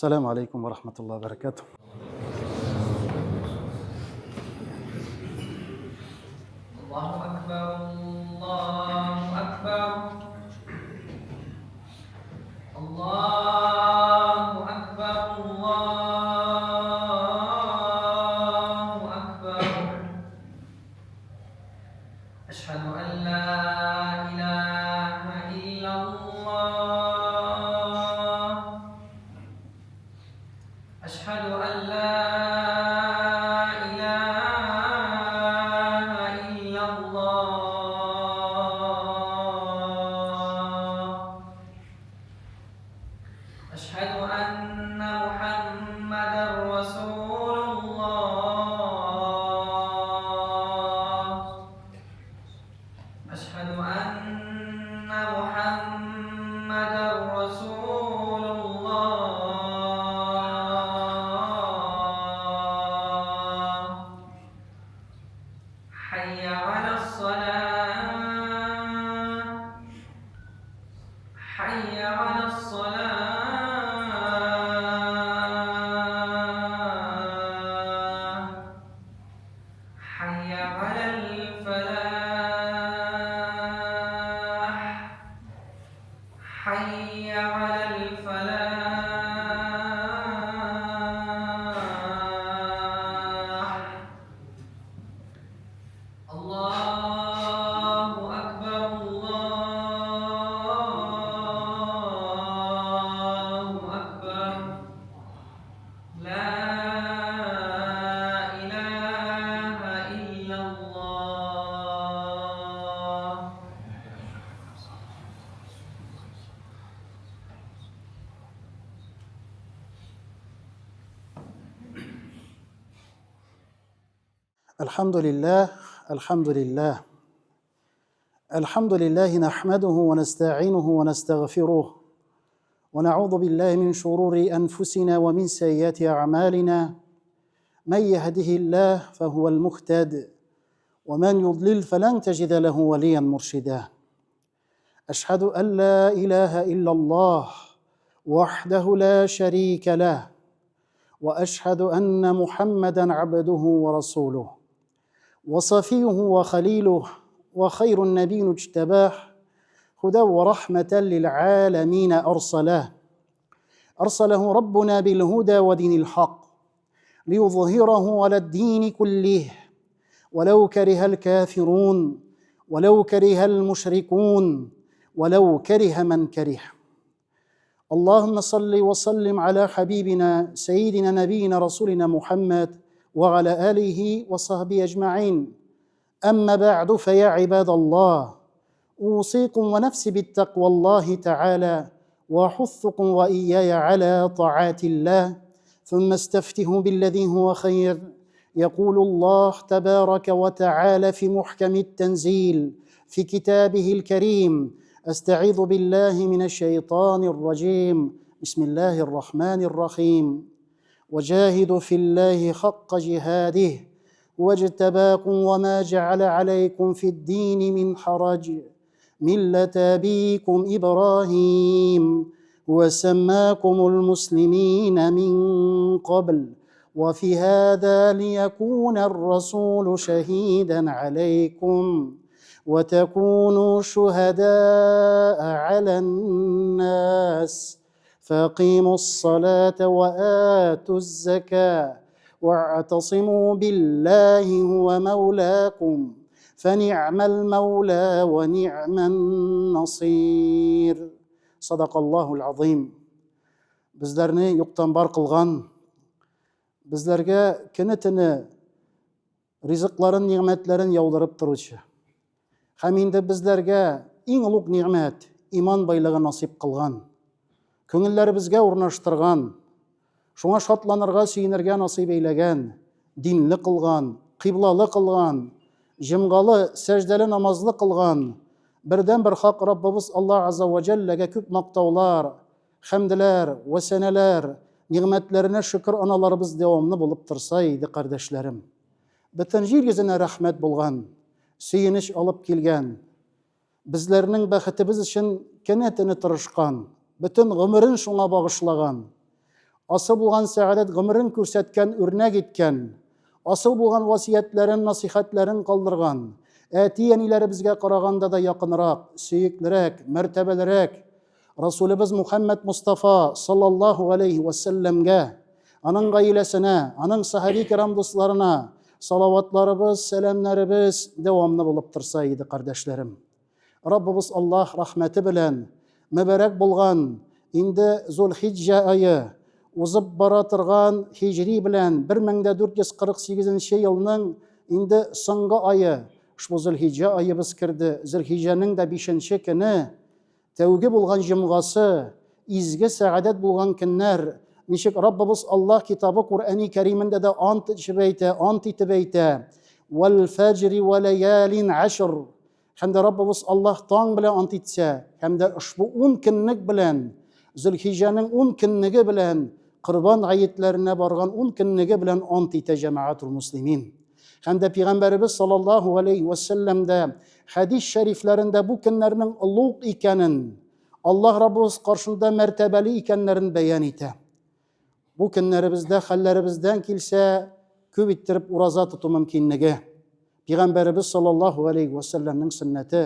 السلام عليكم ورحمة الله وبركاته. الله أكبر الله أكبر الله أكبر الله أكبر. أشهد أن لا إله إلا الله. أشهد أن لا إله إلا الله. أشهد أن محمدًا رسول الله. أشهد أن محمدًا رسول الله. حي على الصلاة حي على الصلاة. حي على الفلاح. حي على الفلاح. الله أكبر الله أكبر. لا إله إلا الله. الحمد لله الحمد لله الحمد لله نحمده ونستعينه ونستغفره ونعوذ بالله من شرور أنفسنا ومن سيئات أعمالنا. من يهده الله فهو المهتد ومن يضلل فلن تجد له وليا مرشدا. أشهد أن لا إله إلا الله وحده لا شريك له، وأشهد أن محمدًا عبده ورسوله وصفيه وخليله وخير النبي اجتباه، هدى ورحمة للعالمين أرسله ربنا بالهدى ودين الحق ليظهره على الدين كله ولو كره الكافرون ولو كره المشركون ولو كره من كره. اللهم صل وسلم على حبيبنا سيدنا نبينا رسولنا محمد وعلى آله وصحبه أجمعين. أما بعد فيا عباد الله، أوصيكم ونفسي بالتقوى الله تعالى وأحثكم وإياي على طاعات الله. ثم استفتحوا بالذي هو خير. يقول الله تبارك وتعالى في محكم التنزيل في كتابه الكريم: أستعيذ بالله من الشيطان الرجيم. بسم الله الرحمن الرحيم. وجاهدوا في الله حق جهاده واجتباكم وما جعل عليكم في الدين من حرج ملة أبيكم إبراهيم وسماكم المسلمين من قبل وفي هذا ليكون الرسول شهيدا عليكم وتكونوا شهداء على الناس فأقيموا الصلاة وآتوا الزكاة واعتصموا بالله هو مولاكم فنعم المولى ونعم النصير. صدق الله العظيم. Bizlarni yo'qdan bor qilgan, bizlarga kuni-tuni rizqlarin, ne'matlarin yog'dirib turuvchi, hamda bizlarga eng ulug' ne'mat iymon boyligi nasib qilgan, ko'ngillaribizga o'rnashtirgan, shunga shodlanirga, suyunirga nasib eylagan, dinli qilgan, qiblali qilgan, jimg'ali, sajdali namozli qilgan birdan bir haq Rabbimiz Alloh azza va jallaga ko'p maqtovlar, hamdlar va sanalar, ne'matlarına shukr analarimiz davomli bo'lib tursa edi. Qardoshlarım, butun yer yuzina rahmat bo'lgan, suyunish olib kelgan, bizlarning baxtimiz uchun kanatini tirishgan, butun umrin shunga bag'ishlagan асыл булган сәгадәт гомерен күрсәткән, үрнәк иткән, асыл булган васиятләрен, насихәтләрен калдырган, әти-әниләребезгә караганда да якынрак, сөеклерәк, мәртәбәлерәк Расулыбыз Мухаммад Мустафа саллаллаху алейхи ва сәлләмгә, аның гаиләсенә, аның сахаби керам дусларына салаватларыбыз, сәламнәребез дәвамлы булып торса иде, кардәшләрем. Раббыбыз Аллаһ рәхмәте белән мөбарәк булган инде Зулхиджа айы узып бара торган хиҗри белән 1448 елның инде соңгы айы, ошбу Зулхиджа айыбыз керде. Зулхиҗаның да 5-нче көне, тәүге булган җомгасы, изге сәгадәт булган көннәр. Ничек Раббыбыз Аллаһ китабы Куръани Кәримендә дә ант итеп әйтә. Вал фаҗри ва лаялин ашр. Һәм дә Раббыбыз Аллаһ таң белән ант итсә, һәм дә ошбу 10 көнлек белән, Зулхиҗаның 10 көнлеге белән, Корбан гаетләренә барган 10 көнлеге белән ант итә җәмәгатул муслимин. Һәм дә Пәйгамбәребез саллаллаху алейхи ва сәлләм дә хәдис шәрифләрендә бу көннәрнең улуг икәнен, Аллаһ Раббыбыз каршында мәртәбәле икәннәрен бәян итә. Бу көннәребездә хәлләребездән килсә, күп иттереп ураза тоту мөмкинлеге. Пәйгамбәребез саллаллаху алейхи ва сәлләмнең сөннәте.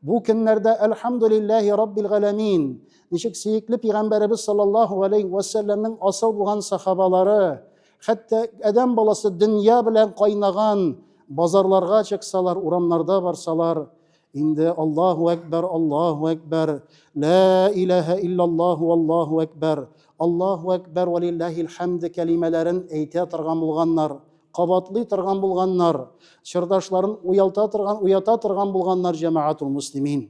Бу көннәрдә әлхәмдүлиллаһи раббил галәмин. Ничек сөекле Пәйгамбәребез саллаллаху алейхи ва сәлләмнең асыл булган сахабалары, хәтта адәм баласы дөнья белән кайнаган базарларга чыксалар, урамнарда барсалар, инде Аллаһу әкбәр, ла илаһа иллаллаһу Аллаһу әкбәр, Аллаһу әкбәр ва лиллаһил хәмд кәлимәләрен әйтә торган булганнар, кабатлый торган булганнар, чырдашларын уята торган булганнар җәмәгатул муслимин.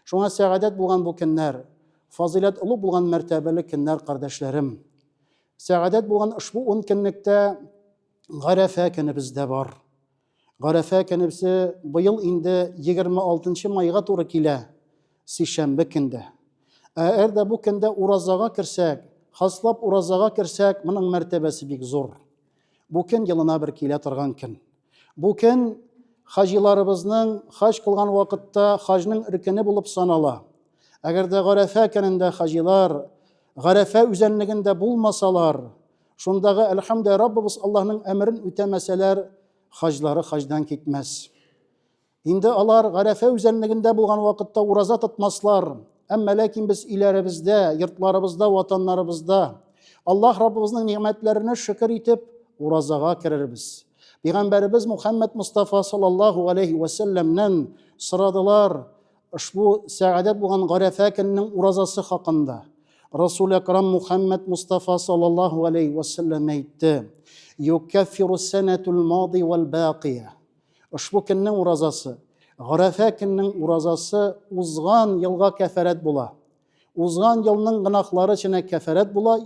Шуңа сәгадәт булган бу көннәр, фазилат улы булган мәртәбәле көннәр, кардәшләрем. Сәгадәт булган ошбу 10 көнлектә Гарәфә көне бездә бар. Гарәфә көнесе быел инде 26 майга туры килә, сишәмбе көндә. Әгәр бу көндә уразага керсәк, хаслап уразага керсәк, моның мәртәбәсе бик зур. Бу көн елына бер килә торган көн. Бу көн хаҗиларыбызның хаҗ кылган вакытта хаҗның иркене булып санала. Әгәр дә Гарәфә көнендә хаҗилар Гарәфә үзәнлегендә булмасалар, шундагы әлхәмдә Раббыбыз Аллаһның әмрен үтәмәсәләр, хаҗлары хаҗдан китмәс. Инде алар Гарәфә үзәнлегендә булган вакытта ураза тотмаслар. Әмма ләкин без иләребездә, йортларыбызда, ватаннарыбызда Аллаһ Раббыбызның ниъмәтләренә шөкер итеп уразага керербез. Пәйгамбәребез Мухаммад Мустафа саллаллаху алейхи ва сәлләмнән сорадылар ошбу сәгадәт булган Гарәфә көненең уразасы хакында. Расул Акрам Мухаммад Мустафа саллаллаху алейхи ва сәлләм әйтте: "Юкаффиру санатул мади вал бақия." Ошбу көннең уразасы, Гарәфә көннең уразасы узган елга кәфарәт була. Узган елның гынахлары өчен кәфарәт була,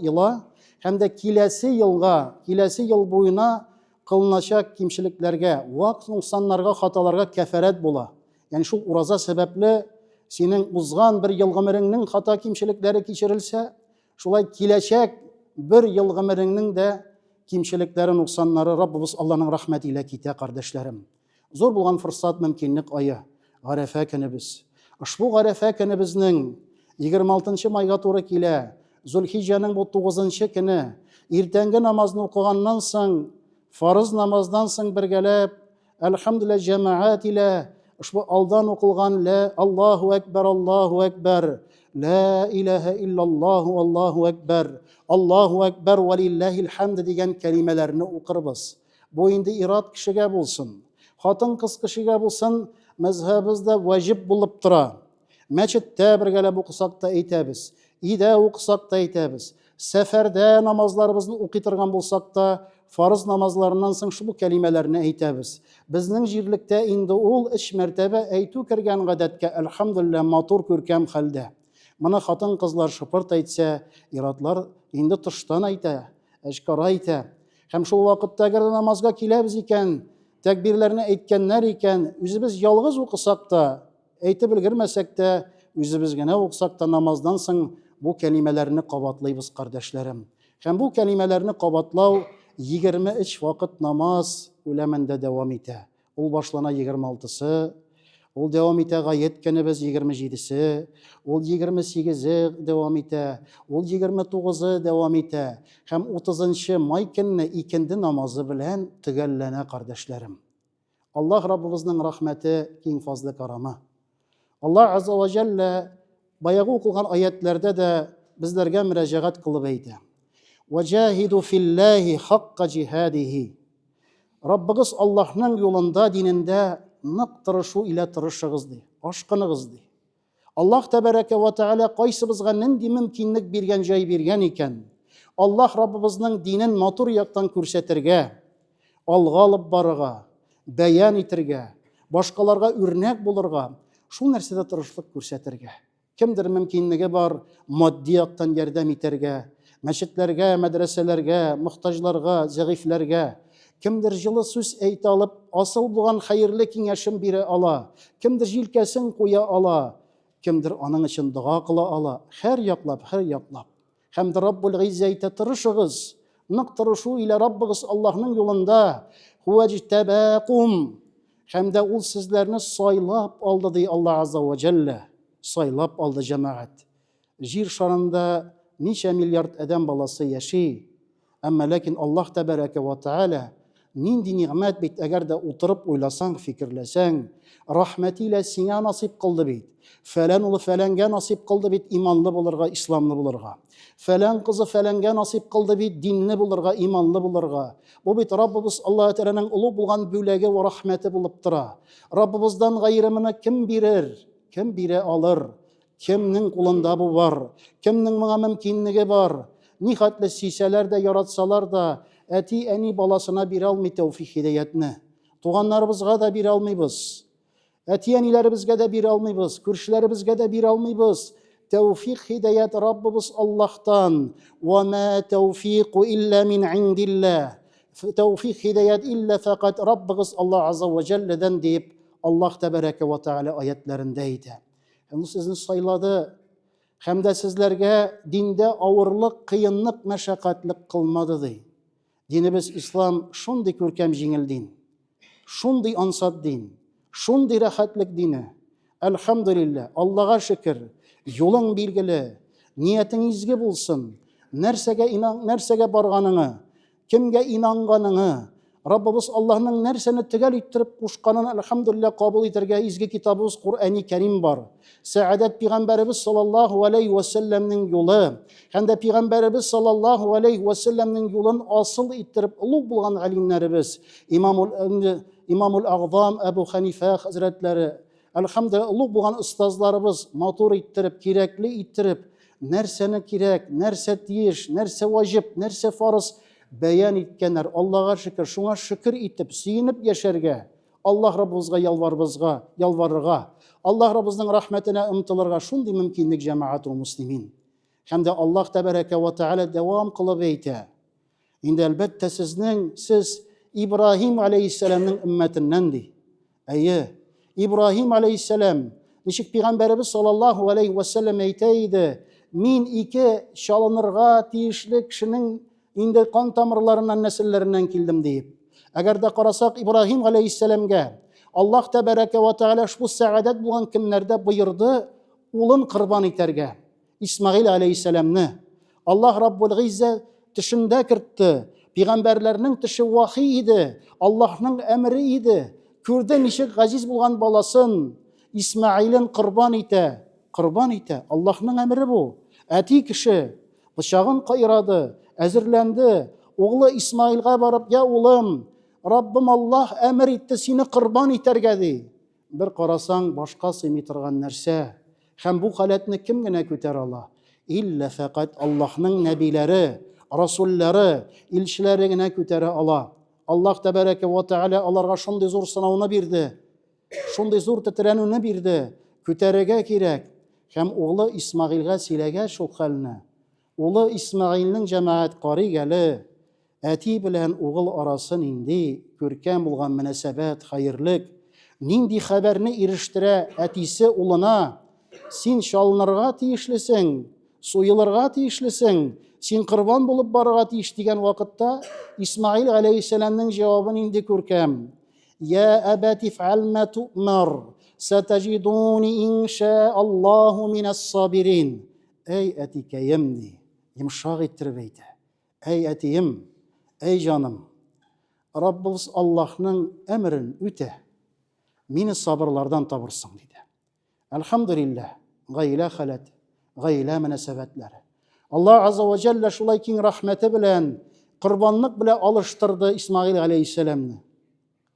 һәм дә киләсе ел буена кылыначак кимчелекләргә, вак нуксаннарга, хаталарга кәфарәт була. Ягъни шул ураза сәбәпле синең узган бер ел гомереңнең хата кимчелекләре кичерелсә, шулай киләчәк бер ел гомереңнең дә кимчелекләре, нуксаннары Раббыбыз Аллаһның рәхмәте илә китә, кардәшләрем. Зур булган форсат, мөмкинлек айы, Гарәфә көнебез. Ошбу Гарәфә көнебезнең 26 майга туры килә, Зулхиҗаның бу 9-нчы көне, иртәнге намазны укыганнан соң, фарыз намаздан соң бергәләп, әлхәмдүлиллаһ җәмәгать илә ошбу алдан укылган Аллаһу әкбәр, ла илаһа иллаллаһу Аллаһу әкбәр ва лиллаһил хәмд дигән кәлимәләрне укырбыз. Бу инде ират кешегә булсын, хатын-кыз кешегә булсын, мәзһәбебездә ваҗиб булып тора. Мәчеттә бергәләп укысак та әйтәбез, өйдә укысак та әйтәбез, сәфәрдә намазларыбызны укый торган булсак та, фарыз намазларыннан соң шул кәлимәләрне әйтәбез. Безнең җирлектә инде ул 3 мәртәбә әйтү кергән гадәткә, әлхәмдүлиллаһ, матур күркәм хәлдә. Моны хатын-кызлар шыпырт әйтсә, иратлар инде тыштан әйтә, әшкара әйтә. Һәм шул вакытта әгәр намазга киләбез икән, тәкбирләрне әйткәннәр икән, үзебез ялгыз укысак та, әйтеп өлгермәсәк тә, үзебез генә укысак та, намаздан соң бу кәлимәләрне кабатлыйбыз, кардәшләрем. Һәм бу кәлимәләрне кабатлау 23 вакыт намаз үләмендә дәвам итә. Ул башлана 26-сы, Ул дәвам итә гает көнебез 27-се, ул 28-е дәвам итә, ул 29-ы дәвам итә. Һәм 30-нчы май көнне икенде намазы белән төгәлләнә, кардәшләрем. Аллаһ Раббыбызның рәхмәте киң фазлы карамы. Аллаһ Азза ва Джалла баягы укылган аятләрдә дә безләргә мөрәҗәгать кылып әйтә. وَجَاهِدُوا فِي اللَّهِ حَقَّ جِهَادِهِ. Раббыгыз Аллаһның юлында, динендә нык тырышу илә тырышыгыз ди, ашкыныгыз ди. Аллаһ тәбәрәкә ва тәгалә кайсыбызга нинди мөмкинлек биргән, җай биргән икән. Аллаһ Раббыбызның динен матур яктан күрсәтергә, алга алып барырга, бәян итәргә, башкаларга үрнәк булырга, шул нәрсәдә тырышлык күрсәтергә. Кемдер мөмкинлеге бар, матди яктан ярдәм итәргә, мәчетләргә, мәдрәсәләргә, мохтаҗларга, зәгыйфләргә. Кемдер җылы сүз әйтә алып, асыл булган хәерле киңәшен бирә ала. Кемдер җилкәсен куя ала. Кемдер аның өчен дуга кыла ала. Һәр яклап. Һәм дә Раббул Гизза әйтә, тырышыгыз. Нык тырышу илә Раббыгыз Аллаһның юлында. Хуаҗтабакум. Һәм дә ул сезләрне сайлап алды ди Аллаһ Азза ва Джалла. Сайлап алды, җәмәгать. Җир шарында ничә миллиард адәм баласы яши. Әмма ләкин Аллаһ тәбәрәкә ва тәгалә нинди ниғмәт бит, әгәр дә утырып уйласаң, фикерләсәң, рәхмәте илә сиңа насип кылды бит. Фәлән улы фәләнгә насип кылды бит иманлы булырга, исламлы булырга. Фәлән кызы фәләнгә насип кылды бит динле булырга, иманлы булырга. Бу бит Раббыбыз Аллаһ Тәгаләнең улы булган бүләге ва рәхмәте булып тора. Раббыбыздан гайрымны кем бирер? Кем бирә алыр? Кемнең кулында бу бар? Кемнең моңа мөмкинлеге бар? Нихәтле сөйсәләр дә, яратсалар да, әти, әни баласына бирә алмый тәүфик хидаятны. Туганнарыбызга да бирә алмыйбыз. Әти, әниләребезгә дә бирә алмыйбыз. Күршеләребезгә дә бирә алмыйбыз. Тәүфик хидаят Раббыбыз Аллаһтан. Ва ма тәүфиқу илля мин индилләh. Тәүфик хидаят илля фақат Раббыгыз Аллаһ Азза ва Джалладан дип Аллаһ тәбәрәкә ва тәгалә аятларында әйтә. Һәм сезне сайлады. Һәм дә сезләргә диндә авырлык, кыенлык, мәшәкатьлек кылмады ди. Динебез ислам шундый күркәм җиңел дин. Шундый ансат дин. Шундый рәхәтлек дине. Әлхәмдүлилләh, Аллаһга шөкер. Юлың билгеле, ниятең изге булсын. Нәрсәгә барганыңы, кемгә инанганыңы, Раббыбыз Аллаһның нәрсәне төгәл иттереп кушканын әлхәмдүлилләh кабул итәргә изге китабыбыз Куръани Кәрим бар. Сәадәт пәйгамбәребез саллаллаһу алейхи ва сәлләмнең юлы, һәм дә пәйгамбәребез саллаллаһу алейхи ва сәлләмнең юлын асыл иттереп улуг булган галимнәребез, Имамул Ағзам Әбу Ханифа хәзрәтләре, әлхәмдүлилләh улуг булган остазларыбыз матур иттереп, кирәкле иттереп, нәрсәне кирәк, нәрсә тиеш, нәрсә ваҗиб, нәрсә фарыз бәян иткәннәр. Аллаһга шөкер, шуңа шөкер итеп, сөенеп яшәргә, Аллаһ Раббыбызга ялварырга, Аллаһ Раббыбызның рәхмәтенә омтылырга шундый мөмкинлек, җәмәгатул муслимин. Һәм дә Аллаһ тәбәрәкә ва тәгалә дәвам кылып әйтә. Инде әлбәттә сез Ибраһим алейһиссәламның өммәтеннән ди. Әйе, Ибраһим алейһиссәлам, ничек пәйгамбәребез саллаллаһу алейхи ва сәлләм әйтә иде, мин ике шалынырга тиешле кешенең инде кан тамырларынан, нәселләреннән килдем дип. Әгәр дә карасак, Ибраһим алейһиссәламгә Аллаһ тәбәрәкә ва тәгалә шул сәгадәт булган көннәрдә боерды улын корбан итәргә, Исмаил алейһиссәламны. Аллаһ Раббул Гизза төшендә кертте. Пәйгамбәрләрнең төше вахи иде, Аллаһның әмре иде. Күрде ничек газиз булган баласын, Исмаилен корбан итә. Аллаһның әмре бу. Әти кеше бычагын кайрады, әзерләнде. Углы Исмаилга барып, я улым, Раббым Аллаһ әмер итте сине корбан итәргә ди. Бер карасаң, башка сыймый торган нәрсә. Һәм бу халәтне кем генә күтәрә ала? Илля фақат Аллаһның нәбиләре, расуллары, илчеләре генә күтәрә ала. Аллаһ тәбәрәкә ва тәгалә аларга шундый зур сынауны бирде, шундый зур тетрәнүне бирде. Күтәрергә кирәк. Һәм углы Исмаилгә сөйләгән шул хәлне. Улы Исмаилның җәмәгать карый әле. Әти белән угыл арасын нинди күркәм булган мөнәсәбәт, хәерлек, нинди хәбәрне ирештерә әтисе улына. Син шалынырга тиешлесең, суйылырга тиешлесең, син корбан булып барырга тиеш дигән вакытта Исмаил алейһиссәламның җавабы нинди күркәм. Я абати фәл ма ту'мар سَتَجِدُونِ إِنْ شَاءَ اللّٰهُ مِنَ الصَّابِرِينَ. Ey etikeyim di. Yumuşak ettirip eydi. Ey etiyim, ey canım. Rabbimiz Allah'ın emrin üte. Mini sabırlardan tabırsın dedi. Elhamdülillah. Gayle halet, gayle münasebetleri. Allah Azze ve Celle şulay kin rahmeti bilen, kurbanlık bile alıştırdı İsmail Aleyhisselam'ı.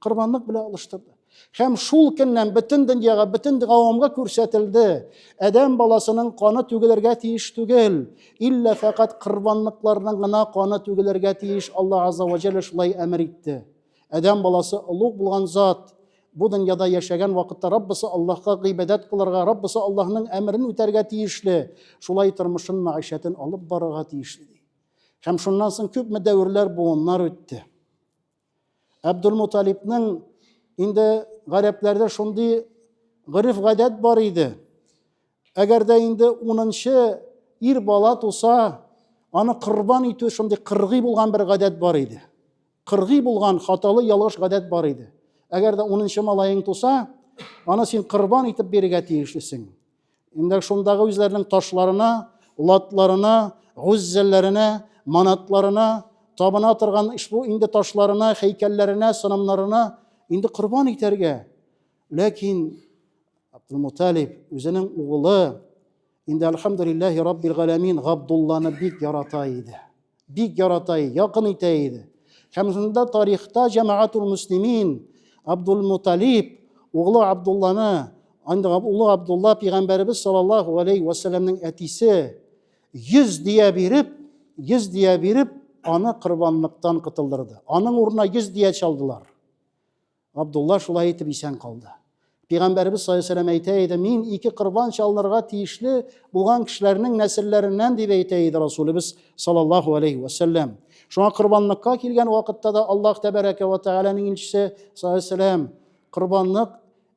Kurbanlık bile alıştırdı. Hem şul kinden bütün dünyaya, bütün kavamga körsetildi. Adam balasının kanı tügelerge tiyiş tügel. İlla fakat kurbanlıklarının gına kanı tügelerge tiyiş Allah Azze ve Celle şulay emir etti. Adam balası uluq bulgan zat. Bu dünyada yaşayan vakitte Rabbisi Allah'a gıybedet kılarga, Rabbisi Allah'ın emrini üterge tiyişli. Şulay tırmışın maişetin alıp baraga tiyişli. Hem şundan sonra köp müdevirler bu onlar öttü. Abdülmuttalib'nin indi gareplerde şundi gırif gadet var idi. Eğer de indi onuncu ir bala tusa, anı kırban iti şundi kırgı bulgan bir gadet var idi. Kırgı bulgan hatalı yalğış gadet var idi. Eğer de onuncu malayın tusa, ana sen kırban itip berige tiyişlisin. Indi şundagı üzerinin taşlarına, latlarına, guzzellerine, manatlarına, tabına atırgan bu indi taşlarına, heykellerine, sınımlarına indi kurban iterge. Lakin Abdülmuttalib özünün oğlu indi elhamdülillahi Rabbil Alemin Abdullah'ını bik yarataydı. Bik yarataydı, yakın iteydi. Hemzinde tarihte Cemaatul Müslimin Abdülmuttalib oğlu Abdullah'ını indi oğlu Abdullah Peygamberimiz sallallahu aleyhi ve sellem'nin etisi 100 diye birip anı kurbanlıktan kıtıldırdı. Anın uğruna 100 diye çaldılar. Abdullah şulay etip isen kaldı. Peygamberimiz sallallahu aleyhi ve sellem eyteydi, min iki kurban çalınırga tiyişli bulgan kişilerinin nesillerinden diye eyteydi Resulümüz sallallahu aleyhi ve sellem. Şuna kurbanlıkka kelgen vakitte da Allah tebareke ve teala'nın elçisi sallallahu aleyhi ve sellem kurbanlık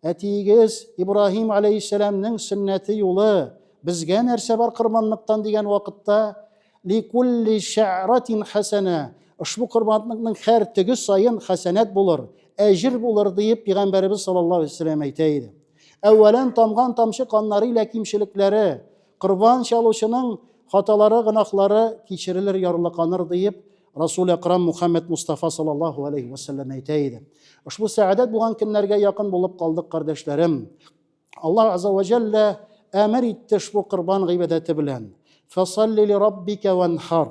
etigiz İbrahim aleyhisselam'nın sünneti yolu bizge nerse var kurbanlıktan diyen vakitte likulli şa'ratin hasene ushbu kurbanlıkның her tügü sayın hasenet bulur, ecir bulur deyip Peygamberimiz sallallahu aleyhi ve sellem eyteydi. Evvelen tamgan tamşı kanlarıyla kimşilikleri, kurban çaluşunun hataları, günahları keçirilir, yarlıkanır deyip Resul-i Ekrem Muhammed Mustafa sallallahu aleyhi ve sellem eyteydi. Ushbu saadet bulan günlerge yakın bulup kaldık kardeşlerim. Allah Azze ve Celle emir etti bu kurban gıybedeti bilen. Fesalli li rabbike venhar.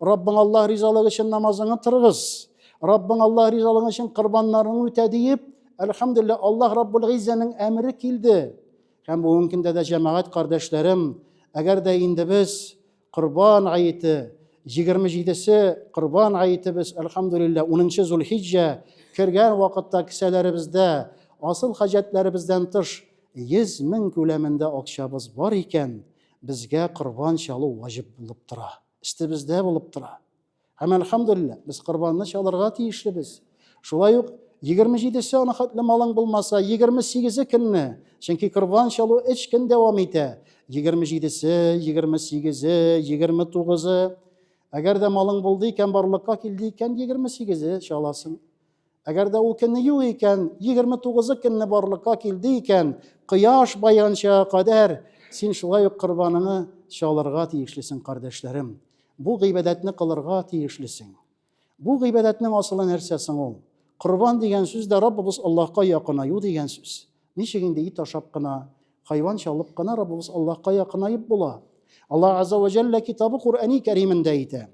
Rabbin Allah rizalığı için namazını tırgız. Rabbin Allah rizalığı için kurbanlarını üte deyip, elhamdülillah Allah Rabbul İzze'nin emri kildi. Hem bu mümkünde de cemaat kardeşlerim, eğer de indi biz kurban ayeti, 27'si kurban ayeti biz elhamdülillah 10. Zulhicce kirgen vakitte kiselerimizde, asıl hacetlerimizden tış 100 min küleminde akşabız var iken, bizge kurban çalı vacip bulup tura. İşte bizde bulup tura. Hem elhamdülillah biz kurbanını çalırga tiyişli biz. Şulay yok 27'si ona hatlı malın bulmasa 28'i kinni. Çünkü kurban çalı 3 gün devam ete. 27'si, 28'i, 29'i. Eğer de malın bulduyken barlıkka kildiyken 28'i çalasın. Eğer de o kinni yok iken 29'i kinni barlıkka kildiyken kıyaş bayanşa kadar sen şulay yok kurbanını çalırga tiyişlisin kardeşlerim. Bu gıybedetini kılırga tiyişlisin. Bu gıybedetinin asılı nersesin ol. Kurban diyen söz de Rabbimiz Allah'a yakınayı diyen söz. Niçin it aşap kına, hayvan çalıp kına Rabbimiz Allah'a yakınayıp bula. Allah Azze ve Celle kitabı Kur'an-ı Kerim'indeydi.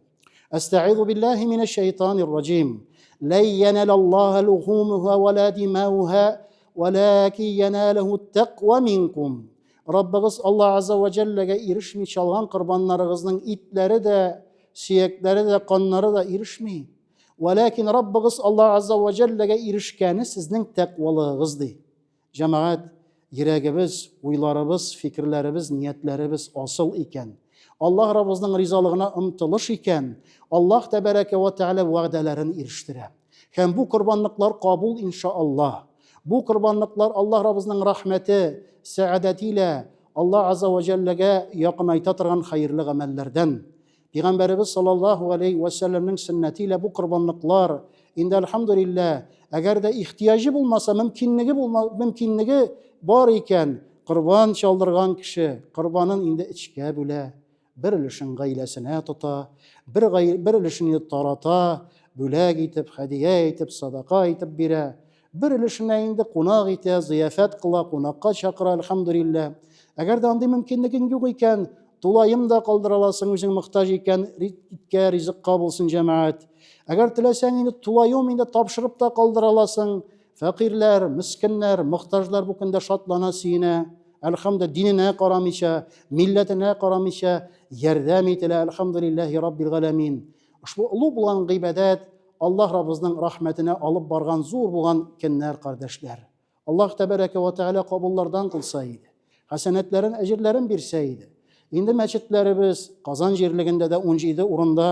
Estaizu billahi mineşşeytanirracim. Len yenelallaha luhumuha ve la dimauha velakin yenaluhu tekva minkum. Rabbimiz Allah Azze ve Celle'ye erişmi çalgan kurbanlarınızın itleri de, siyekleri de, kanları da erişmi. Velakin Rabbimiz Allah Azze ve Celle'ye erişkeni sizin tekvalığınızdı. Cemaat, yüreğimiz, uylarımız, fikirlerimiz, niyetlerimiz asıl iken, Allah Rabbimizin rizalığına ımtılış iken, Allah Tebareke ve Teala vaadelerini eriştire. Hem bu kurbanlıklar kabul inşallah. Bu kurbanlıklar Allah Rabbimizin rahmeti, saadetiyle Allah Azze ve Celle'ye yakınaytatırgan hayırlı amellerden. Peygamberimiz sallallahu aleyhi ve sellem'nin sünnetiyle bu kurbanlıklar инде альхамдулиллах, әгәр дә ихтияҗы булмаса, мөмкинлеге бар икән, корбан чалдырган кеше корбанын инде эчкә бүлә, бер өлешен гаиләсенә тота, бер өлешен тарата, бүләк итеп, хәдия итеп, садака итеп бирә, бер өлешенә инде кунак итә, зияфәт кыла, кунакка чакыра, альхамдулиллах. Әгәр дә андый мөмкинлегең юк икән, тулаем да калдыра аласың, үзең мохтаҗ икән, иткә, ризыкка булсын җәмәгать. Әгәр теләсәң инде тулаем инде тапшырып та калдыра аласың. Фәкыйрьләр, мискиннәр, мохтаҗлар бу көндә шатлана, сөенә. Альхамдулиллах, диненә карамыйча, милләтенә карамыйча ярдәм ителә, альхамдулиллаһи раббил галәмин. Ушбу улуг булган гыйбадәт Аллаһ Раббыбызның рәхмәтенә алып барган зур булган көннәр, кардәшләр. Аллаһ тәбәрәкә ва тәгалә кабуллардан кылса иде. Хәсәнәтләрен, әҗерләрен бирсә иде. Инде мәчетләребез Казан җирлегендә дә 17 урында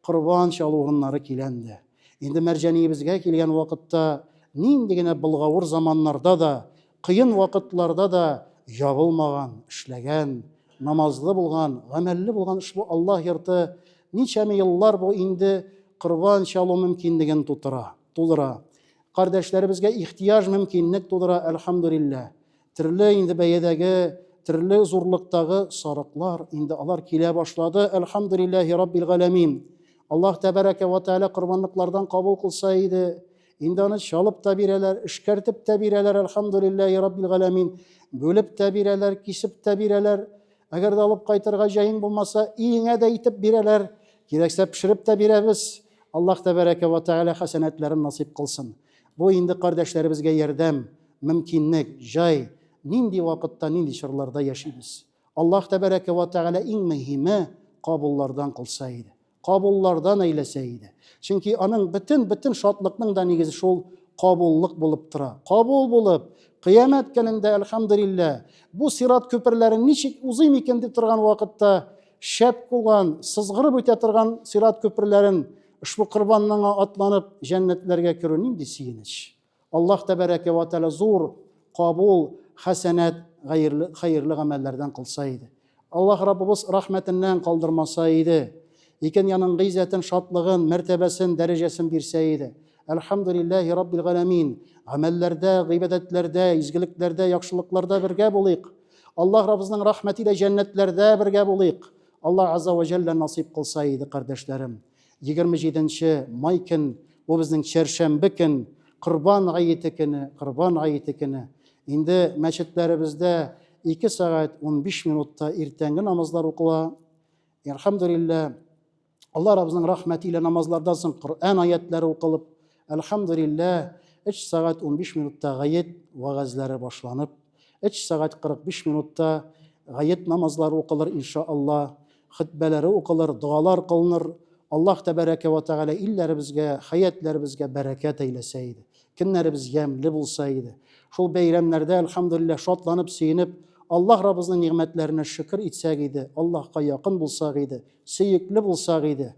корбан чалу урыннары киләнде. Инде мәрҗәниебезгә килгән вакытта нинди генә былгавыр заманнарда да, кыен вакытларда да ябылмаган, эшләгән, намазлы булган, гамәлле булган ушбу Аллаһ йорты ничәме еллар бу инде корбан чалу мөмкинлеген тудыра. Кардәшләребезгә ихтияҗ мөмкинлек тудыра, альхамдулиллах. Төрле инде бәядәге, төрле зурлыктагы сарыклар инде алар килә башлады, альхамдулиллаһи раббил галәмин. Аллаһ тәбәрәкә ва тәгалә корбанлыклардан кабул кылса иде. Инде аны чалып та бирәләр, эшкәртеп тә бирәләр, альхамдулиллаһи раббил галәмин. Бүлеп тә бирәләр, кисеп тә бирәләр. Әгәр дә алып кайтырга җаең булмаса, иңә дә итеп бирәләр. Кирәксә пешереп тә бирәбез. Аллаһ тәбәрәкә ва тәгалә хәсәнәтләрен насыйп кылсын. Бу инде кардәшләребезгә ярдәм, мөмкинлек, җай, нинди вакытта, нинди чорларда яшибез. Аллаһ тәбәрәкә ва тәгалә иң мөһиме кабуллардан кылса иде. Кабуллардан әйләсә иде. Чөнки аның бөтен шатлыкның да нигезе шул кабуллык булып тора. Кабул булып, кыямәт көнендә, альхамдулиллах, бу сират күперләрен ничек узыйм икән дип торган вакытта, шәп булган, сызгырып үтә торган сират күперләрен ушбу корбаннан атланып җәннәтләргә керү нинди сөенеч. Аллаһ тәбәрәкә ва тәгалә зур кабул, хәсәнәт, хәерле гамәлләрдән кылса иде. Аллаһ Раббыбыз рәхмәтеннән калдырмаса иде. Икән яның гыйззәтен, шатлыгын, мәртәбәсен, дәрәҗәсен бирсә иде. Альхамдулиллаһи раббил галәмин. Гамәлләрдә, гыйбадәтләрдә, изгелекләрдә, яхшылыкларда бергә булыйк. Аллаһ Раббыбызның рәхмәте илә җәннәтләрдә бергә булыйк. Аллаһ азза ва җаллә насыйп кылса иде, кардәшләрем. 27 май көн, бу безнең чәршәмбе көн, Корбан гаете көне. Инде мәчетләребездә 2 сәгать 15 минутта иртәнге намазлар укыла. Альхамдулиллах, Аллаһ Раббыбызның рәхмәте илә намазлардан соң Коръән аятлары укылып, альхамдулиллах, 3 сәгать 15 минутта гает вагазлары башланып, 3 сәгать 45 минутта гает намазлары укылыр иншааллах, хутбәләре укылыр, дуалар кылыныр. Аллаһ тәбәрәкә ва тәгалә илләребезгә, хәятләребезгә бәрәкәт әйләсә иде. Көннәребез ямьле булса иде. Шул бәйрәмнәрдә альхамдулиллах шатланып, сөенеп, Аллаһ Раббыбызның ниғмәтләренә шөкр итсәк иде, Аллаһка якын булсак иде, сөекле булсак иде.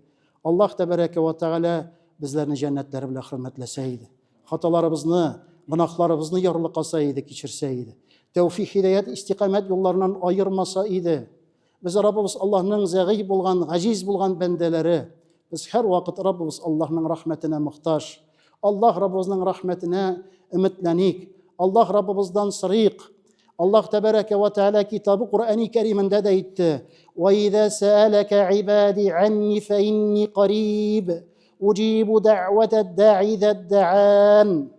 Аллаһ тәбәрәкә ва тәгалә безләрне җәннәтләре белән хөрмәтләсә иде. Хаталарыбызны, гөнаһларыбызны ярлыкаса иде, кичерсә иде. Тәүфик, хидаят, истиқамәт юлларынан айырмаса иде. Без Раббыбыз Аллаһның зәгыйб булган, ғаҗиз булган бәндәләре. Biz һәр вакыт Раббыбыз Аллаһның рәхмәтенә мохтаҗ. Аллаһ Раббыбызның рәхмәтенә өметләник. Аллаһ Раббыбыздан сырыйк. Аллаһ тәбәрәкә ва тәгалә китабы Куръани кәримендә дә әйтте: "Ва иза сәәләкә ибади анни фәинни қариб, уҗибу дәъвәтәд даഇ иза дәән."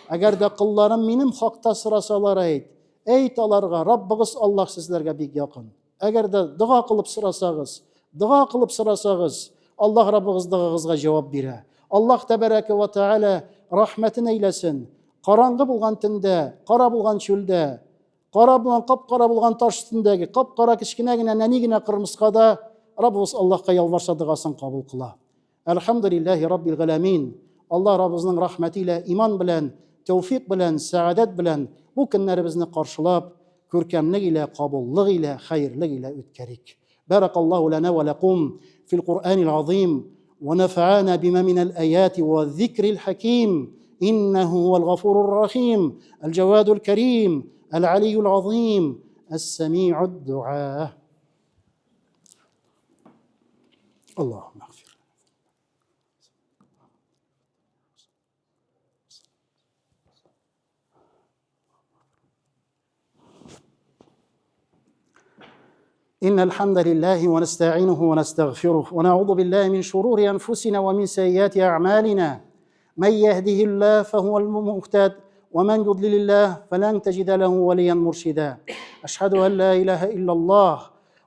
Әгәр дә кулларым минем хакта сорасалар, әйт аларга, Раббыгыз Аллаһ сезләргә бик якын. Әгәр дә дуа кылып сорасагыз, Аллаһ Раббыгыз дуагызга җавап бирә. Аллаһ тәбәрәкә ва тәгалә рәхмәтен әйләсен. Караңгы булган төндә, кара булган чүлдә, кап-кара булган таш өстендәге кап-кара кечкенә генә, нәни генә кырмыскада Раббыбыз Аллаһка ялварса дугасын кабул кыла. Альхамдулиллаһи раббил галәмин. Аллаһ Раббыбызның рәхмәте илә, иман белән, тәүфик белән, сәгадәт белән бу көннәребезне каршылап, күркәмлек илә, кабуллык илә, хәерлек илә үткәрик. Баракаллаһу лана ва лакум фил Qur'анил азим ва нафa'ана бима минал аят ва зикрил хаким. إنه هو الغفور الرحيم الجواد الكريم العلي العظيم السميع الدعاء. اللهم اغفر. إن الحمد لله ونستعينه ونستغفره ونعوذ بالله من شرور أنفسنا ومن سيئات أعمالنا. من يهده الله فهو المهتد ومن يضلل الله فلن تجد له وليا مرشدا. أشهد أن لا إله إلا الله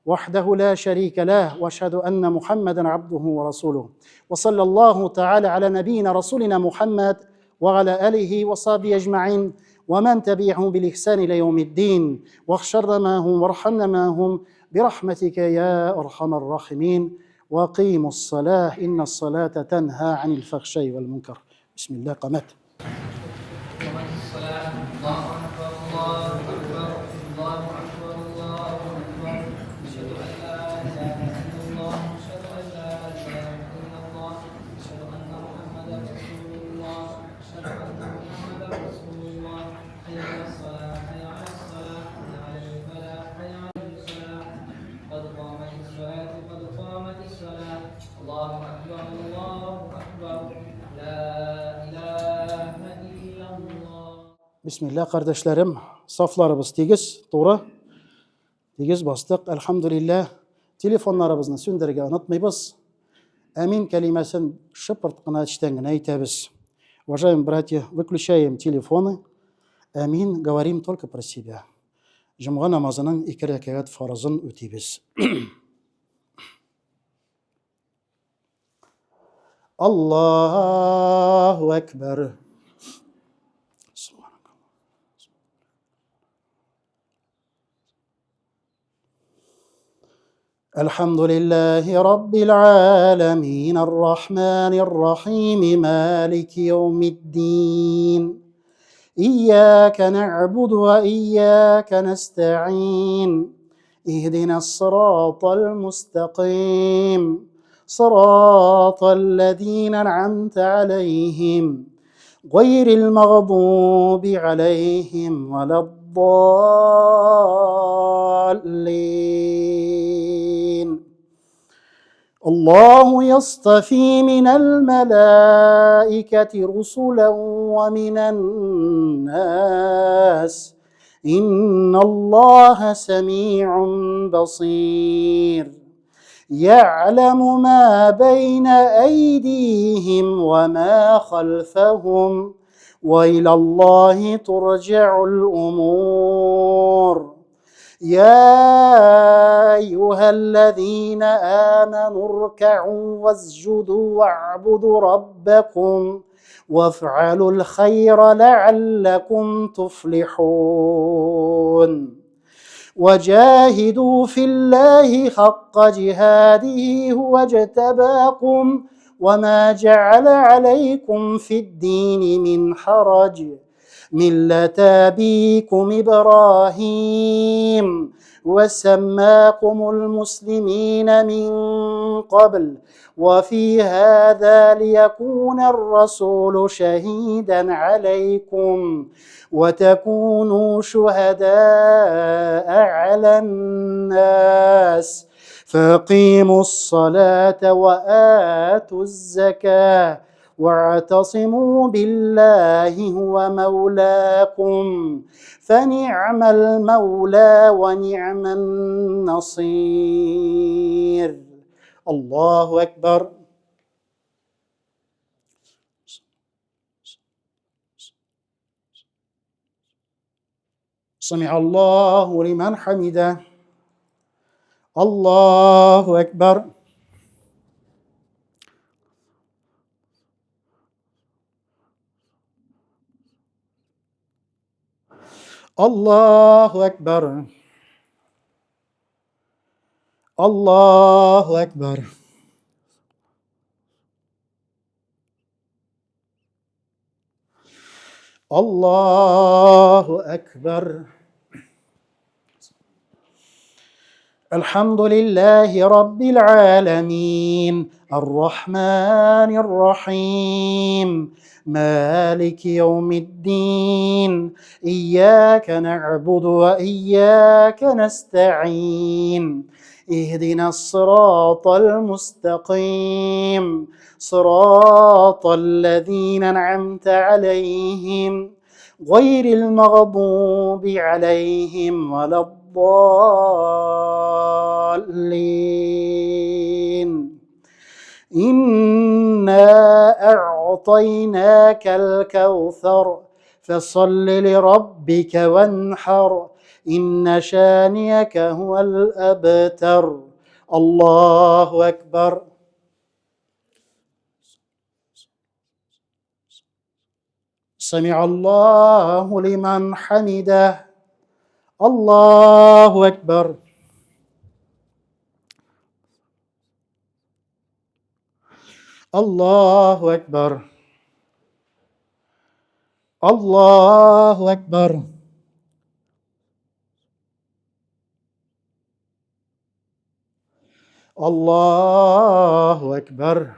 وحده لا شريك له وأشهد أن محمدا عبده ورسوله. وصلى الله تعالى على نبينا رسولنا محمد وعلى آله وصحبه أجمعين ومن تبعهم بالإحسان إلى يوم الدين. واخشرنا معهم وارحمنا معهم برحمتك يا أرحم الراحمين. وقيموا الصلاة إن الصلاة تنهى عن الفحشاء والمنكر. بسم الله قامت. Bismillah kardeşlerim, saflarımız tegiz, doğru, tegiz bastık, elhamdülillah. Telefonlarımızı söndürge unutmayız. Amin kelimesini şıpırtqına içten aytабыз. Уважаемые братья, выключаем телефоны. Амин, говорим только про себя. Жумға намазының 2 рәкәғат фарызын өтейбіз. Аллаху Акбар. الحمد لله رب العالمين الرحمن الرحيم مالك يوم الدين إياك نعبد وإياك نستعين اهدنا الصراط المستقيم صراط الذين أنعمت عليهم غير المغضوب عليهم ولا الضالين. الله يصطفي من الملائكة رسلا ومن الناس إن الله سميع بصير يعلم ما بين أيديهم وما خلفهم وإلى الله ترجع الأمور. يا أيها الذين آمنوا اركعوا واسجدوا واعبدوا ربكم وافعلوا الخير لعلكم تفلحون. وجاهدوا في الله حق جهاده هو اجتباكم وما جعل عليكم في الدين من حرج ملة أبيكم إبراهيم وسماكم المسلمين من قبل وفي هذا ليكون الرسول شهيدا عليكم وتكونوا شهداء على الناس فأقيموا الصلاة وآتوا الزكاة واعتصموا بالله هو مولاكم فنعم المولى ونعم النصير. الله أكبر. سمع الله لمن حمده. الله أكبر. الله أكبر. الله أكبر. الله أكبر. الحمد لله رب العالمين الرحمن الرحيم مالك يوم الدين إياك نعبد وإياك نستعين اهدنا الصراط المستقيم صراط الذين أنعمت عليهم غير المغضوب عليهم ولا الضالين. الضالين إنا أعطيناك الكوثر فصل لربك وانحر إن شانئك هو الأبتر الله أكبر. سمع الله لمن حمده. الله أكبر. الله أكبر. الله أكبر. الله أكبر.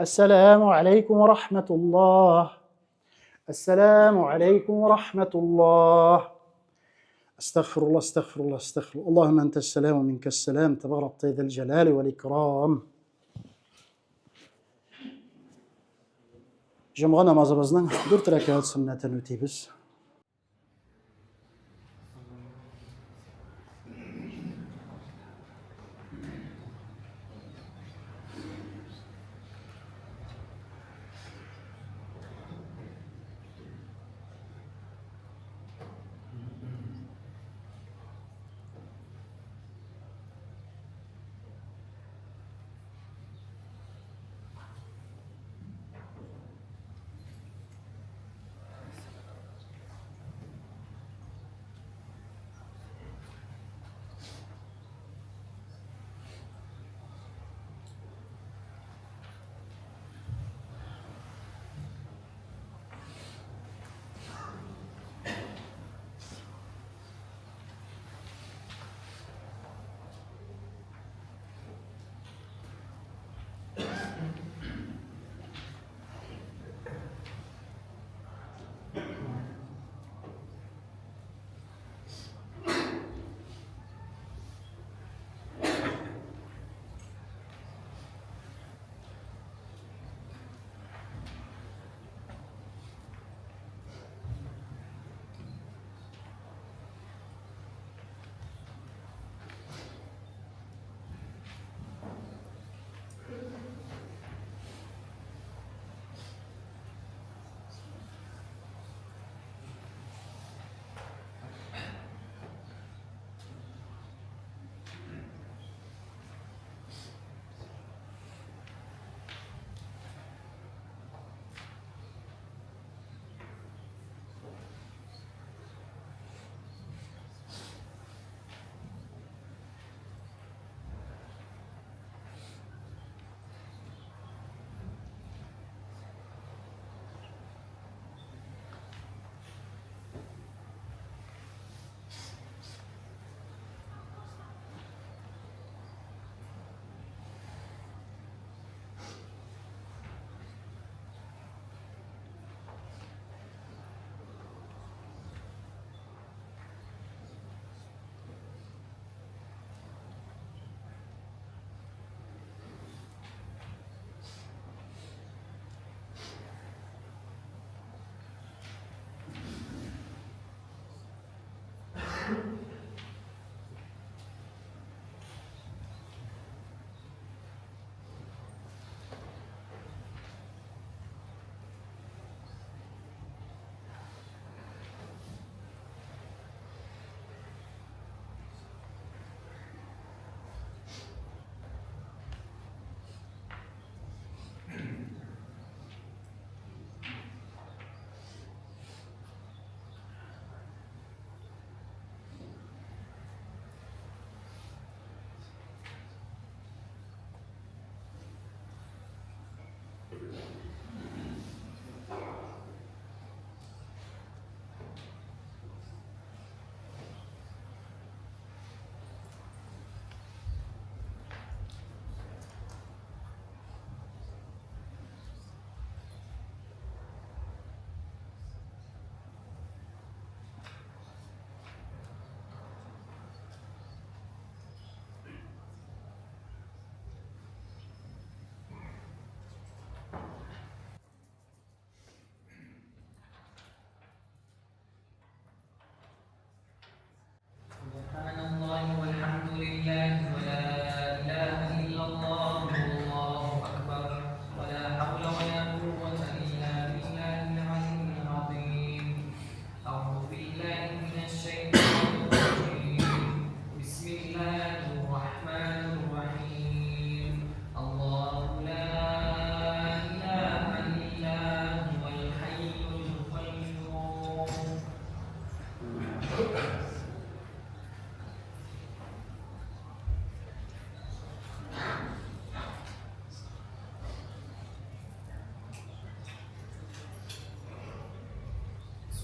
السلام عليكم ورحمة الله. السلام عليكم ورحمة الله. استغفر الله استغفر الله استغفر الله. اللهم أنت السلام ومنك السلام تبارك ذا الجلال والإكرام. Cuma namazımızın 4 rekat sünnetini öteybiz.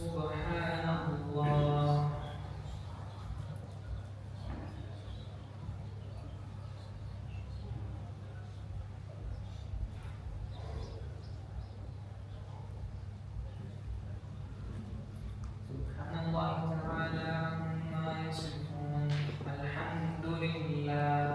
سبحان الله. سبحان الله تعالى عما يصفون. الحمد لله.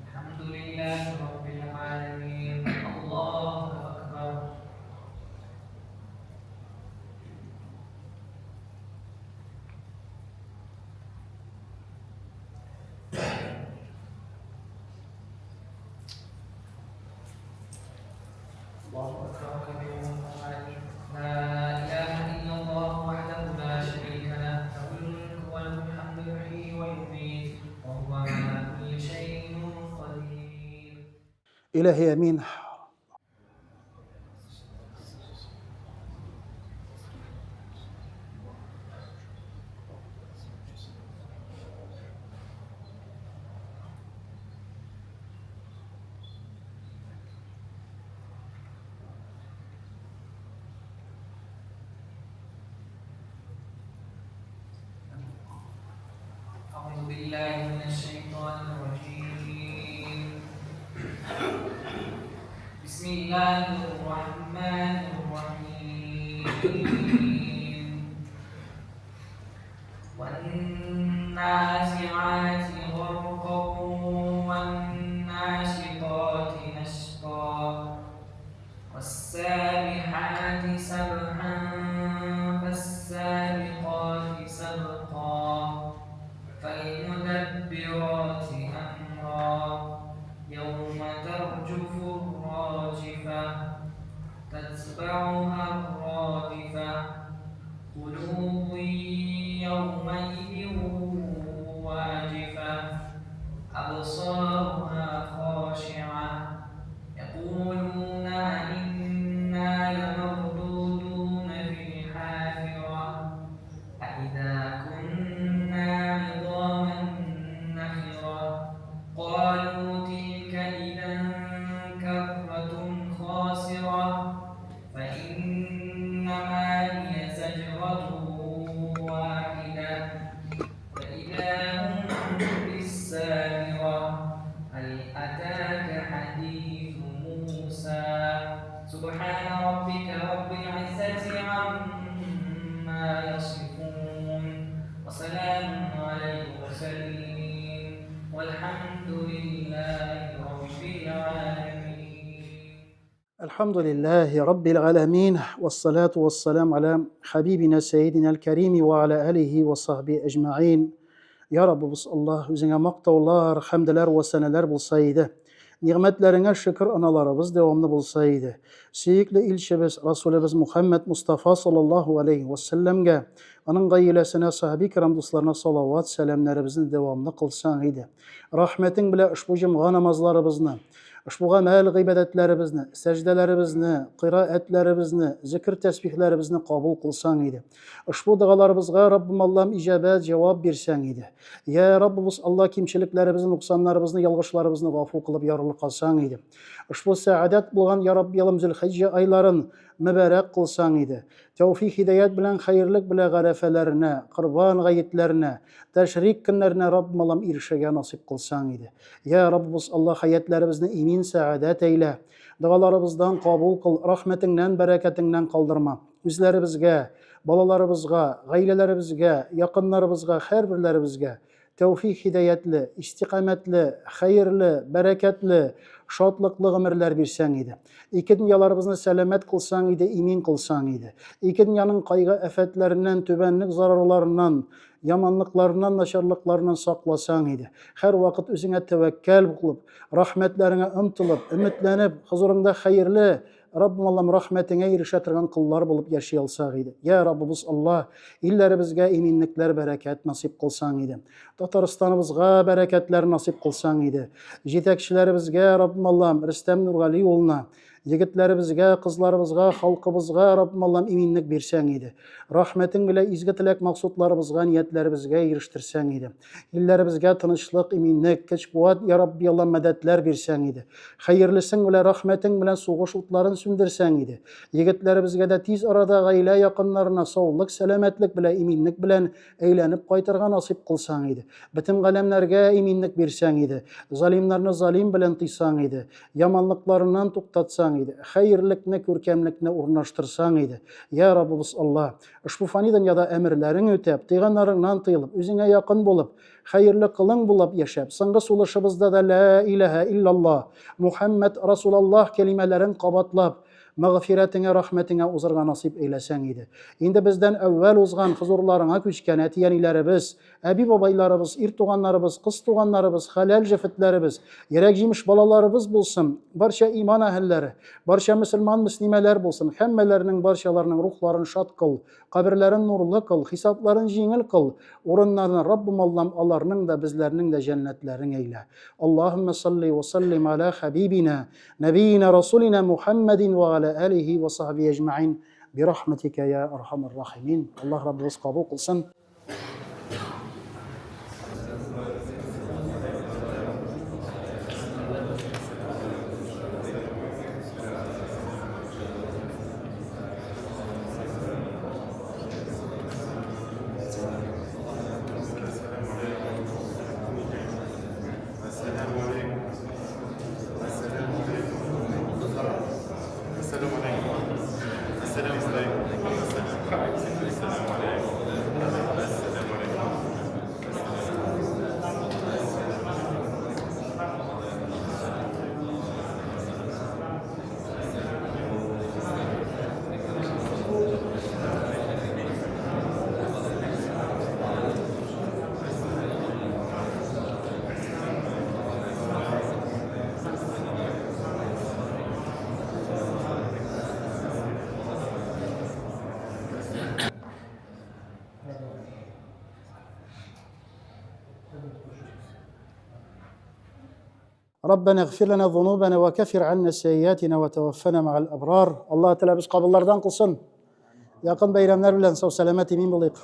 الحمد لله رب العالمين. الله أكبر. الله أكبر كبيرا وعظيما. لا إله إلا الله وحده لا شريك له، له الملك وله الحمد يحيي ويميت وهو على كل شيء قدير. إلهي أمين. أعوذ بالله من الشيطان الرجيم. بسم الله الرحمن الرحيم. والنازعات غرقا والناشطات نشطا والسابحات سبحا فالسابقات سبقا فالمدبرات أمرا يوم ترجف الراجفة تتبعها الرادفة قلوب يومئذ واجفة أبصارها خاشعة يقولون أئنا لمردودون في الحافرة أإذا كنا عظاما نخرة قالوا تلك إذا كرة خاسرة فإنما هي زجرة واحدة فإذا هم بالساهرة هل أتاك حديث موسى. سبحان ربك رب العزة عما يصفون وسلام على المرسلين والحمد لله رب العالمين. الحمد لله رب العالمين، والصلاة والسلام على حبيبنا سيدنا الكريم وعلى آله وصحبه أجمعين. Ya Rabbi biz Allah özüne maqtawlar, hamdlar ve seneler bulsaydı. Nimetlerine şükür analarımız devamlı bulsaydı. Süyükli ilçemiz Resulümüz Muhammed Mustafa sallallahu aleyhi ve sellem'ge, onun gailesine, sahabi kiram dostlarına salavat, selamlarımızın devamlı kılsan idi. Rahmetin bile ushbu cımğa namazlarımızını, ushbu amal ibadetlerimizni, secdelerimizni, qiraatlarimizni, zikr tesbihlerimizni kabul kılsan idi. Ushbu dualarımızga Rabbim Allah'ım icabet cevap bersen idi. Ya Rabbimiz Allah kimçiliklerimizni, nuksanlarimizni, yalgışlarimizni gafu kılıp yararlı kılsan idi. Ushbu saadet bulgan Ya Rabbi yalım Zilhicce ayların mübarek kılsan idi. Tevfik hidayet bilen hayırlık bile garefelerine, kurban gayetlerine, teşrik günlerine Rabbim Allah'ım irşege nasip kılsan idi. Ya Rabbimiz Allah hayatlarimizni imin saadet eyle. Dualarımızdan kabul kıl, rahmetinden, bereketinden kaldırma. Bizlerimizge, balalarımızga, gailelerimizge, yakınlarımızga, her birlerimizge tevfik hidayetli, istikametli, hayırlı, bereketli, şadlıklı ömürler versen idi. İki dünyalarımızı selamet kılsan idi, imin kılsan idi. İki dünyanın kaygı efetlerinden, tübenlik zararlarından, yamanlıklarından, naşarlıklarından saklasan idi. Her vakit özüne tevekkel kılıp, rahmetlerine ümtılıp, ümitlenip, huzurunda hayırlı, Rabbim Allah'ım rahmetine erişetirgen kıllar bulup yaşayalsak idi. Ya Rabbimiz Allah, illerimizge eminlikler, bereket nasip kılsan idi. Tataristanımızga bereketler nasip kılsan idi. Jetekçilerimizge Rabbim Allah'ım Rüstem Nurgali yoluna, Егетләребезгә, кызларыбызга, халкыбызга Раббим Аллам иминлек бирсәң иде. Рахметең белән изге теләк максатларыбызга, ниятләребезгә ирештерсәң иде. Илләребезгә тынычлык, иминлек, көч-куат я Рабби Аллам мәдәтләр бирсәң иде. Хәерлесең белән, рахметең белән сугыш утларын сүндерсәң иде. Егетләребезгә дә тиз арада гаилә якыннарына саулык, сәламәтлек белән, иминлек белән әйләнеп кайтырга насыйп кылсаң иде. Бөтен галәмнәргә иминлек бирсәң иде. Залимнарны залим белән тыйсаң иде. Яманлыкларыннан туктатсаң иде. Хәерлекне, күркәмлекне урнаштырсаң иде. Я Раббыбыз Алла, ушбу фани дөньяда әмерләрең үтәп, тыйганнарыңнан тыелып, үзеңә якын булып, хәерле кылың булып яшәп, соңгы сулышыбызда да ла илаһа иллаллах, Мухаммад Расулаллах кәлимәләрен кабатлап, мәгъфирәтеңә, рахмәтеңә узырга насыйп әйләсәң иде. Инде бездән әүвәл узган хозурларыңа күчкән әти-әниләребез, әби-бабайларыбыз, ир туганнарыбыз, кыз туганнарыбыз, хәләл җефетләребез, йөрәк җимеш балаларыбыз булсын, барча иман әһелләре, барча мөселман мөслимәләр булсын, һәммәләрнең барчаларының рухларын шат кыл, каберләрен нурлы кыл, хисапларын җиңел кыл, урыннарны Раббым Аллам аларның да безләрнең дә җәннәтләрен әйлә. Аллаһумма салли ва саллим аля хабибина, набiyina rasulina Muhammadin wa ala alihi wa sahbihi ecmaîn bi rahmetika ya erhamer rahimin. Allah Rabbimiz kabul kılsın. Rabbena ighfir lana zunubana ve keffir anna seyyiatina ve tevaffana ma'al abrar. Allah Teala biz kabullardan kılsın. Yakın bayramlar bilen sağ selamet emin bulayık.